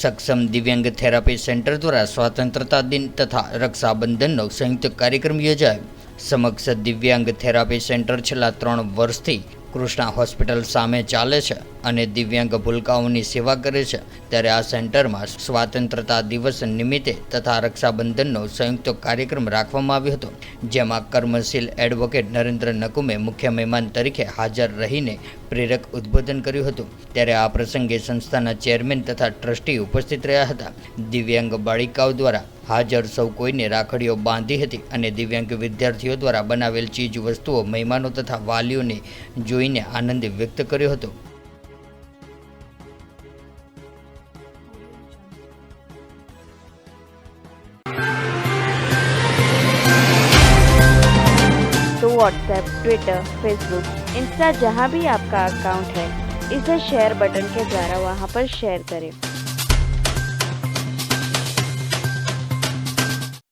સક્ષમ દિવ્યાંગ therapy centre દ્વારા સ્વતંત્રતા દિન તથા રક્ષાબંધનનો સંયુક્ત કાર્યક્રમ યોજાયો। સમક્ષ દિવ્યાંગ થેરાપી સેન્ટર છેલ્લા 3 વર્ષથી કૃષ્ણા હોસ્પિટલ સામે ચાલે છે અને દિવ્યાંગ ભૂલકાઓની સેવા કરે છે। ત્યારે આ સેન્ટરમાં સ્વતંત્રતા દિવસ નિમિત્તે તથા રક્ષાબંધનનો સંયુક્ત કાર્યક્રમ રાખવામાં આવ્યો હતો, જેમાં કર્મશીલ એડવોકેટ નરેન્દ્ર નકુમે મુખ્ય મહેમાન તરીકે હાજર રહીને પ્રેરક ઉદ્બોધન કર્યું હતું। ત્યારે આ પ્રસંગે સંસ્થાના ચેરમેન તથા ટ્રસ્ટી ઉપસ્થિત રહ્યા હતા। દિવ્યાંગ બાળિકાઓ દ્વારા હાજર સૌ કોઈને રાખડીઓ બાંધી હતી અને દિવ્યાંગ વિદ્યાર્થીઓ દ્વારા બનાવેલ ચીજ વસ્તુઓ મહેમાનો તથા વાલીઓને જોઈને આનંદ વ્યક્ત કર્યો હતો। तो व्हाट्सएप, ट्विटर, फेसबुक, इंस्टा जहाँ भी आपका अकाउंट है, इसे शेयर बटन के द्वारा वहाँ पर शेयर करें।